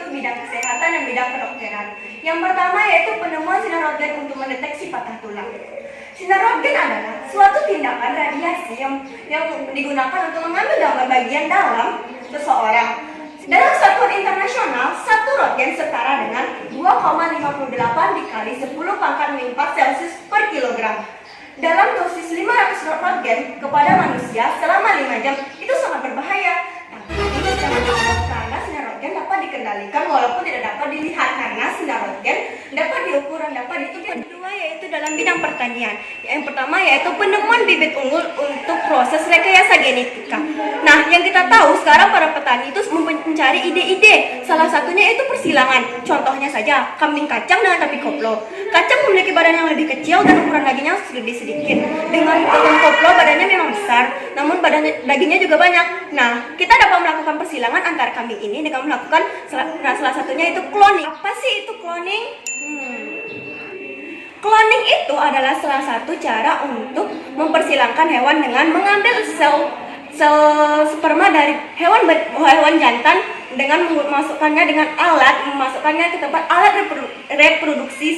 yaitu bidang kesehatan dan bidang kedokteran. Yang pertama yaitu penemuan sinar röntgen untuk mendeteksi patah tulang. Sinar röntgen adalah suatu tindakan radiasi yang digunakan untuk mengambil gambar bagian dalam seseorang. Dalam satuan internasional, satu röntgen setara dengan 2,58 dikali 10 pangkat -4 Celcius per kilogram. Dalam dosis 500 röntgen kepada manusia selama 5 jam itu sangat berbahaya. Tapi jangan anggap karena sinar röntgen dapat dikendalikan walaupun tidak dapat dilihat, karena sinar röntgen dapat diukur dan dapat ditutup. Yang kedua yaitu dalam bidang pertanian. Yang pertama yaitu penemuan bibit unggul untuk proses rekayasa genetika. Nah, yang kita tahu sekarang para petani itu mencari ide-ide. Salah satunya itu persilangan. Contohnya saja kambing kacang dengan sapi koplo. Kacang memiliki badan yang lebih kecil dan ukuran dagingnya lebih sedikit. Dengan koplo badannya memang besar, namun dagingnya juga banyak. Nah, kita dapat melakukan persilangan antara kambing ini dengan melakukan salah satunya itu cloning. Apa sih itu cloning? Cloning itu adalah salah satu cara untuk mempersilangkan hewan dengan mengambil sel sperma dari hewan jantan dengan memasukkannya dengan memasukkannya ke tempat alat reproduksi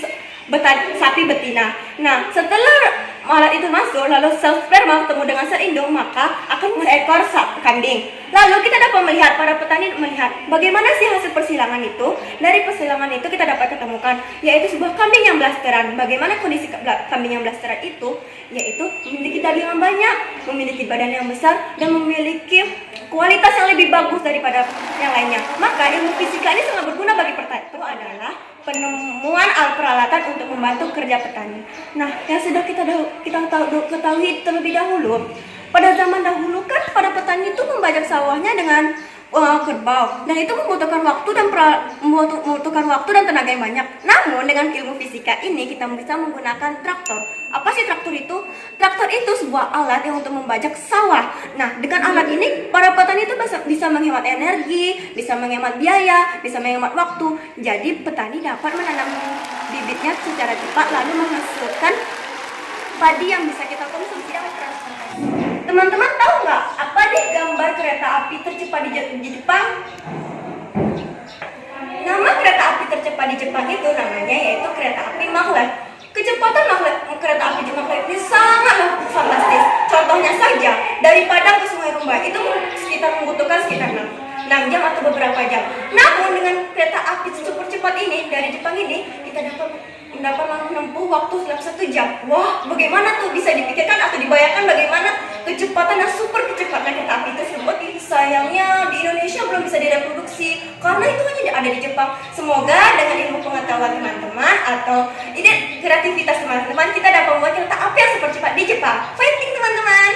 sapi betina. Nah, setelah alat itu masuk, lalu sel sperma bertemu dengan sel indung, maka akan seekor kambing. Lalu kita dapat melihat, para petani melihat bagaimana sih hasil persilangan itu. Dari persilangan itu kita dapat ketemukan yaitu sebuah kambing yang blasteran. Bagaimana kondisi kambing yang blasteran itu? Yaitu memiliki daging yang banyak, memiliki badan yang besar, dan memiliki kualitas yang lebih bagus daripada yang lainnya. Maka ilmu fisika ini sangat berguna bagi petani. Itu adalah penemuan alat peralatan untuk membantu kerja petani. Nah, yang sudah kita ketahui terlebih dahulu, pada zaman dahulu kan para petani itu membajak sawahnya dengan kerbau, dan itu membutuhkan waktu dan tenaga yang banyak. Namun dengan ilmu fisika ini kita bisa menggunakan traktor. Apa sih traktor itu? Traktor itu sebuah alat yang untuk membajak sawah. Nah, dengan alat ini para petani itu bisa menghemat energi, bisa menghemat biaya, bisa menghemat waktu. Jadi petani dapat menanam bibitnya secara cepat lalu menghasilkan padi yang bisa kita konsumsi dan transportasi. Teman-teman tahu nggak apa deh gambar kereta api tercepat di Jepang? Nama kereta api tercepat di Jepang itu namanya yaitu kereta api maglev. Kecepatan kereta api maglev ini sangat fantastis. Contohnya saja dari Padang ke Sungai Rumbai itu membutuhkan sekitar 6 jam atau beberapa jam. Namun dengan kereta api super cepat ini dari Jepang ini kita dapat menempuh waktu selama 1 jam. Wah, bagaimana tuh, bisa dipikirkan atau dibayangkan bagaimana kecepatan dan super kecepatan kereta api tersebut? Sayangnya di Indonesia belum bisa direproduksi karena itu hanya ada di Jepang. Semoga dengan ilmu pengetahuan teman-teman atau ide kreativitas teman-teman kita dapat membuat kereta api yang super cepat di Jepang. Fighting teman-teman!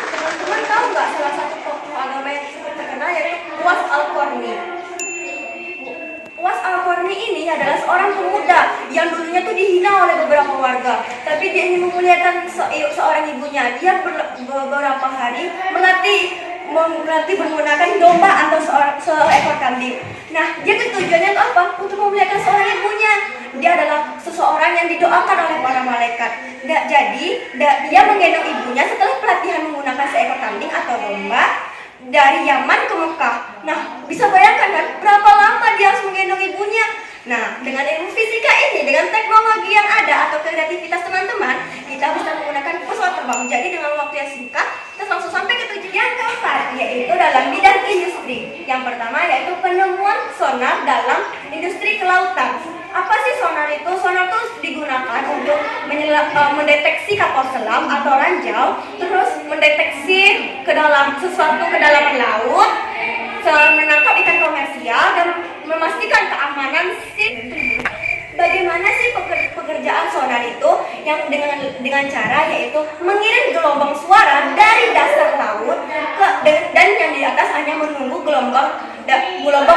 Teman-teman tahu nggak salah satu tokoh agama yang cukup terkenal yaitu Uwais Al-Qarni? Uwais Al-Qarni ini adalah seorang pemuda yang dulunya tuh dihina oleh beberapa warga, tapi dia ingin memuliakan seorang ibunya. Dia beberapa hari melatih menggunakan domba atau seekor kambing. Nah, dia tujuannya itu apa? Untuk memuliakan seorang ibunya. Dia adalah seseorang yang didoakan oleh para malaikat. Jadi dia menggendong ibunya setelah pelatihan menggunakan seekor kambing atau domba dari Yaman ke Mekah. Nah, bisa bayangkan kan berapa lama dia harus menggendong ibunya? Nah, dengan ilmu fisika ini, dengan teknologi yang ada atau kreativitas teman-teman, kita bisa menggunakan pesawat terbang. Jadi dengan waktu yang singkat, kita langsung sampai ke tujuan yang keempat, yaitu dalam bidang industri. Yang pertama yaitu penemuan sonar dalam industri kelautan. Apa sih sonar itu? Sonar itu digunakan untuk mendeteksi kapal selam atau ranjau, terus mendeteksi sesuatu ke dalam laut, menangkap ikan komersial dan memastikan keamanan Bagaimana sih pekerjaan sonar itu? Yang dengan cara yaitu mengirim gelombang suara dari dasar laut dan yang di atas hanya menunggu gelombang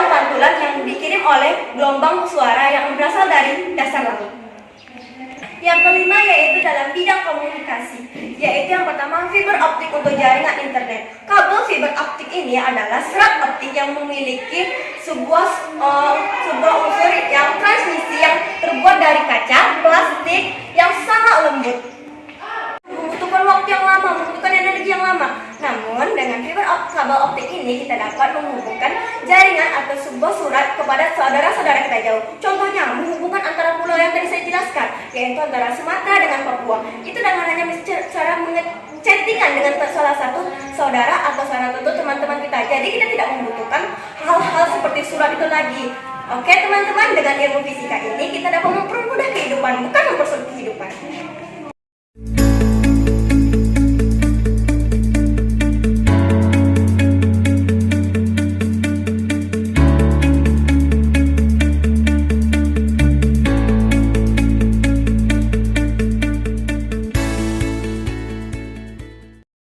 pantulan yang dikirim oleh gelombang suara yang berasal dari dasar laut. Yang kelima yaitu dalam bidang komunikasi, yaitu yang pertama fiber optik untuk jaringan internet. Kabel fiber optik ini adalah serat optik yang memiliki sebuah unsur yang transmisi yang terbuat dari kaca plastik yang sangat lembut. Membutuhkan waktu yang lama, membutuhkan energi yang lama. Namun dengan fiber kabel optik ini kita dapat menghubungkan jaringan atau sebuah surat kepada saudara-saudara kita jauh. Contohnya menghubungkan antara pulau yang tadi saya jelaskan, yaitu antara Sumatera dengan Papua. Itu dengan hanya cara chattingan dengan salah satu saudara atau salah satu teman-teman kita. Jadi kita tidak membutuhkan hal-hal seperti surat itu lagi. Oke teman-teman, dengan ilmu fisika ini kita dapat mempermudah kehidupan, bukan mempersulit kehidupan.